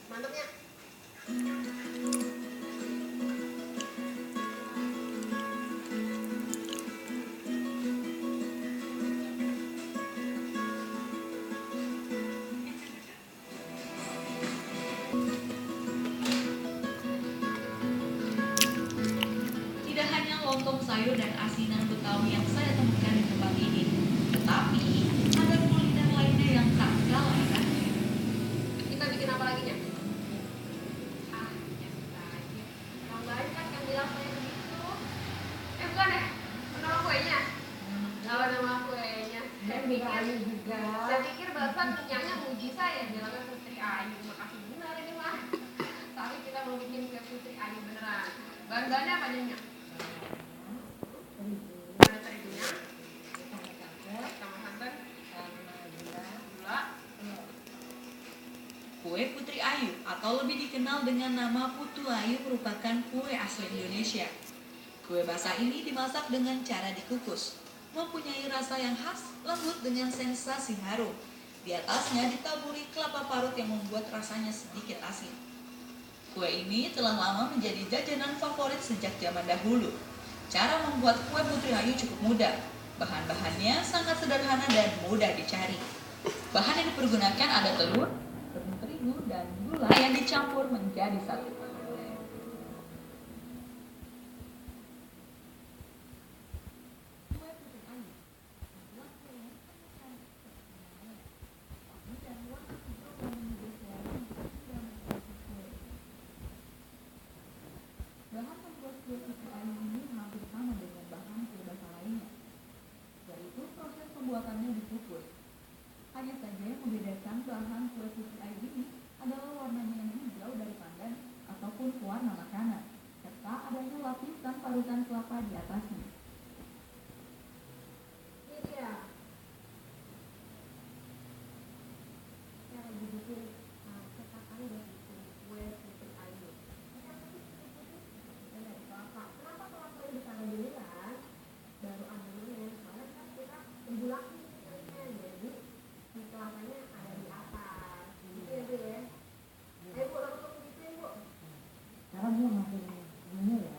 Mantapnya. Tidak hanya lontong sayur dan asinan Betawi yang saya temukan di tempat ini, tetapi ada kuliner lainnya yang tak kalah enaknya. Kita bikin apa lagi nya? Ah, ya kita aja. Orang banyak yang bilang saya begitu. Bukan ya? Nama kuenya? Kalau nama kuenya. Saya pikir barusan kenyangnya muji saya. Bilangnya Putri Ayu. Makasih benar ini mah. Tapi kita mau bikin kue Putri Ayu beneran. Bahan-bahannya apa aja nya? Ada terigunya, sama santan, gula. Kue Putri Ayu atau lebih dikenal dengan nama Putu Ayu merupakan kue asli Indonesia. Kue basah ini dimasak dengan cara dikukus, mempunyai rasa yang khas, lembut dengan sensasi harum. Di atasnya ditaburi kelapa parut yang membuat rasanya sedikit asin. Kue ini telah lama menjadi jajanan favorit sejak zaman dahulu. Cara membuat kue Putri Ayu cukup mudah. Bahan-bahannya sangat sederhana dan mudah dicari. Bahan yang dipergunakan ada telur, tepung terigu, dan gula yang dicampur menjadi satu. Bahan membuat kue Putri Ayu ini hampir sama dengan bahan kue basah lainnya, yaitu proses pembuatannya dikukus. Hanya saja yang membedakan bahan kue Putri Ayu ini adalah warnanya yang hijau dari pandan ataupun warna makanan, serta adanya lapisan parutan kelapa di atasnya. Ini dia. Cara dibikin cetakan dari kue Putri Ayu. Kenapa kelapa yang ditaruh dulu kan? Baru adonannya. Soalnya kan kita tembulaki kuenya. Jadi si kelapanya ada di atas. Gitu ya Bu ya. Ayo Bu, langsung begituin Bu. Cara dia makin ini ya.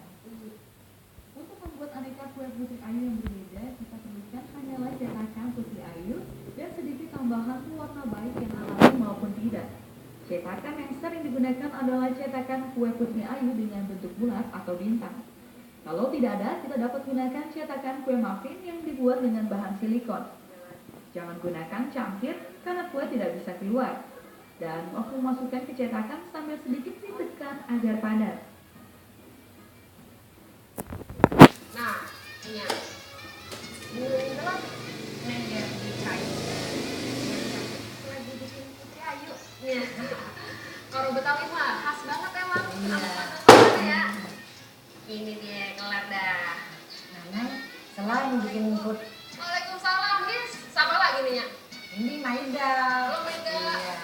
Untuk membuat aneka kue Putri Ayu yang berbeda, kita perlukan hanyalah cetakan Putri Ayu dan sedikit tambahan pewarna baik yang alami maupun tidak. Cetakan yang sering digunakan adalah cetakan kue Putri Ayu dengan bentuk bulat atau bintang. Kalau tidak ada, kita dapat gunakan cetakan kue muffin yang dibuat dengan bahan silikon. Jangan gunakan cangkir karena kue tidak bisa keluar. Dan waktu memasukkan ke cetakan sambil sedikit ditekan agar padat. Nah, ini ya. Ini adalah biar dicair. Lagi bikin Putri Ayu. Nih. Kalau Betawi mah khas banget emang. Apa ya? Ini dia kelar dah. Nah, selain bikin put, Waalaikumsalam, Miss. Siapa lagi nih ya? ini Maida. Oh, Maida. Iya.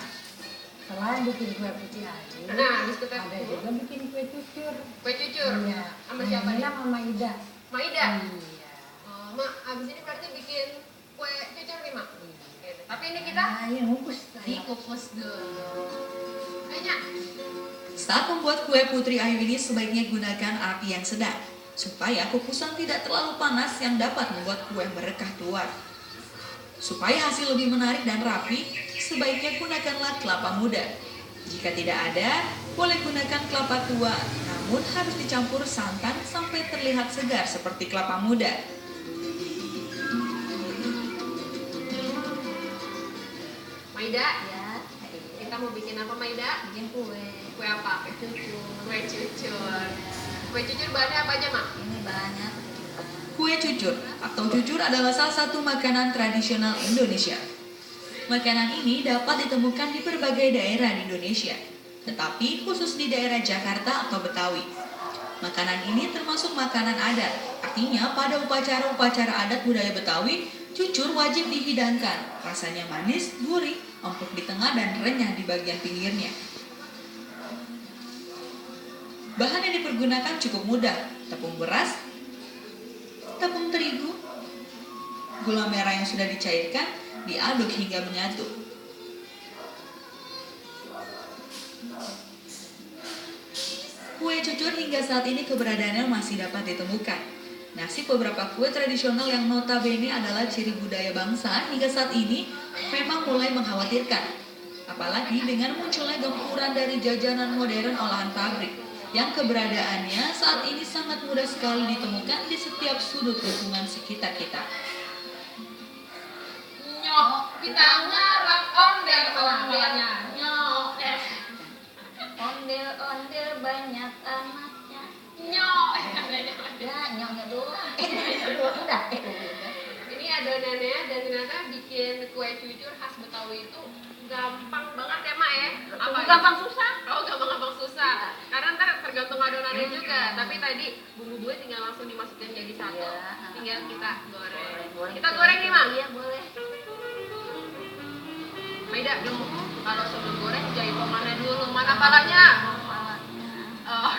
Selain bikin kue Putri Ayu, Nah, biskuit ada juga bikin kue cucur. kue cucur. Iya. Sama siapa nih? Sama Maida. Maida. Iya. Oh, Mak, abis ini berarti bikin kue cucur nih, Mak. Gitu. Tapi ini kita Ayo ngukus. dikukus dulu. Kayaknya Saat membuat kue Putri Ayu ini sebaiknya gunakan api yang sedang, supaya kukusan tidak terlalu panas yang dapat membuat kue merekah keluar. Supaya hasil lebih menarik dan rapi, sebaiknya gunakanlah kelapa muda. Jika tidak ada, boleh gunakan kelapa tua, namun harus dicampur santan sampai terlihat segar seperti kelapa muda. Maida, Ya. kita mau bikin apa Maida? Bikin kue. Kue apa? Kue cucur. Kue cucur. Kue cucur bahannya apa aja, Mak? Ini banyak. Kue cucur atau cucur adalah salah satu makanan tradisional Indonesia. Makanan ini dapat ditemukan di berbagai daerah di Indonesia, tetapi khusus di daerah Jakarta atau Betawi. Makanan ini termasuk makanan adat, artinya pada upacara-upacara adat budaya Betawi, cucur wajib dihidangkan. Rasanya manis, gurih, empuk di tengah dan renyah di bagian pinggirnya. Bahan yang dipergunakan cukup mudah, tepung beras, tepung terigu, gula merah yang sudah dicairkan, diaduk hingga menyatu. Kue cucur hingga saat ini keberadaannya masih dapat ditemukan. Nasib beberapa kue tradisional yang notabene adalah ciri budaya bangsa hingga saat ini memang mulai mengkhawatirkan. Apalagi dengan munculnya gempuran dari jajanan modern olahan pabrik yang keberadaannya saat ini sangat mudah sekali ditemukan di setiap sudut lingkungan sekitar kita. Nyok, kita ngarang ondel-ondelnya. Nyok, Ondel-ondel banyak amatnya. nyok. Ya, nyoknya doang. Udah. Ini adonannya dan ternyata bikin kue cucur khas Betawi itu gampang banget ya Mak ya? Gampang susah. Oh gampang susah. Karena ntar tergantung adonannya juga. Tapi tadi bumbu-bumbunya tinggal langsung dimasukin jadi satu. Iya. Tinggal kita goreng. Goreng. Kita goreng nih Mak. Iya, boleh. Maida, kalau sebelum goreng jaipongannya dulu. Mana palanya? Kepalanya. Oh,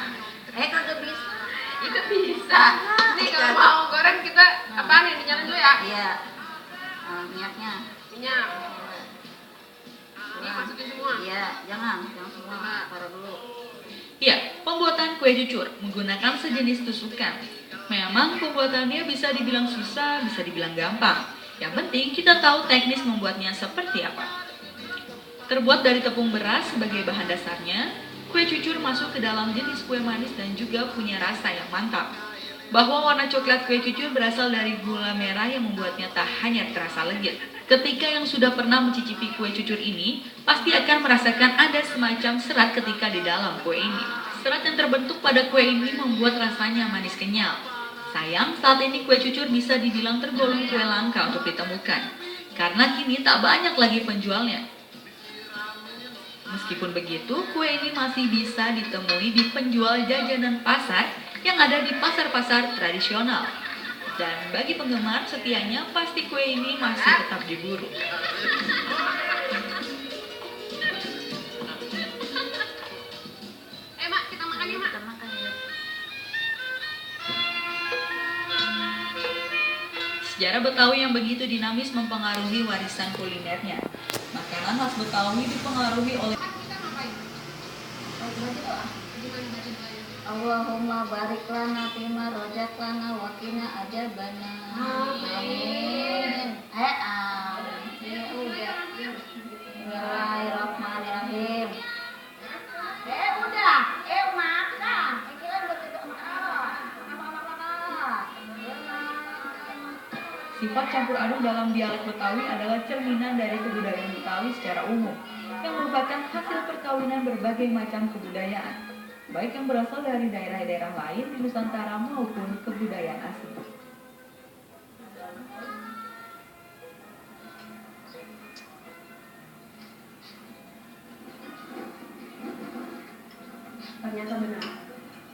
Kagak bisa. itu bisa. Nih kalau mau goreng kita apaan nih? Dinyalain dulu ya? Iya. Minyaknya. Minyak. Ini masukin semua. Iya, jangan semua. Taruh dulu. Ya, pembuatan kue cucur menggunakan sejenis tusukan. Memang pembuatannya bisa dibilang susah, bisa dibilang gampang. Yang penting kita tahu teknis membuatnya seperti apa. Terbuat dari tepung beras sebagai bahan dasarnya, kue cucur masuk ke dalam jenis kue manis dan juga punya rasa yang mantap. Bahwa warna coklat kue cucur berasal dari gula merah yang membuatnya tak hanya terasa legit. Ketika yang sudah pernah mencicipi kue cucur ini, pasti akan merasakan ada semacam serat ketika di dalam kue ini. Serat yang terbentuk pada kue ini membuat rasanya manis kenyal. Sayang, saat ini kue cucur bisa dibilang tergolong kue langka untuk ditemukan. Karena kini tak banyak lagi penjualnya. Meskipun begitu, kue ini masih bisa ditemui di penjual jajanan pasar yang ada di pasar-pasar tradisional. Dan bagi penggemar setianya, pasti kue ini masih tetap diburu. Mak, kita makan yuk Mak. Kita makan ya. Sejarah Betawi yang begitu dinamis mempengaruhi warisan kulinernya. Makanan khas Betawi dipengaruhi oleh Kita ngapain? Berarti doa. Gimana baca doanya? Allahumma barik lana fima razaqtana wa qina adzabannar. Amin. Ya udah. Bismillahirrahmanirrahim. Udah. Makan. Kira udah tidak makan. sifat campur aduk dalam dialek Betawi adalah cerminan dari kebudayaan Betawi secara umum, yang merupakan hasil perkawinan berbagai macam kebudayaan, baik yang berasal dari daerah-daerah lain di Nusantara maupun kebudayaan asing. Ternyata benar.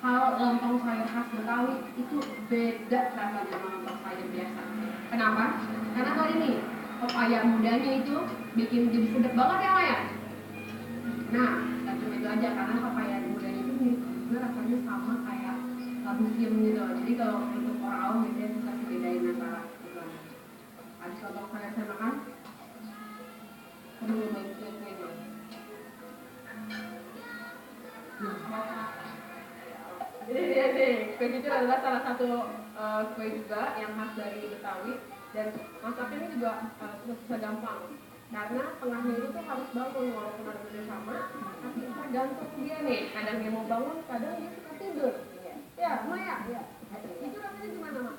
Kalau lontong sayur khas Betawi itu beda rasanya sama lontong sayur biasa. Kenapa? Karena kalau ini pepaya mudanya itu bikin jadi sedap banget ya Maya. Nah, tak cuma itu aja karena pepaya mudanya itu juga rasanya sama kayak labu siam gitu. Jadi kalau untuk orang awam biasanya bisa bedain antara keduanya. Habis lontong sayur saya makan, kamu nyobain kue-kuenya. Jadi dia nih, kue cucur adalah salah satu kue juga yang khas dari Betawi dan masaknya ini juga susah gampang karena tengahnya itu tuh harus bangun walaupun adonannya sama tapi tergantung dia nih, kadang dia mau bangun, kadang dia suka tidur. Ya, Maya, ya. Itu rasanya gimana Mak?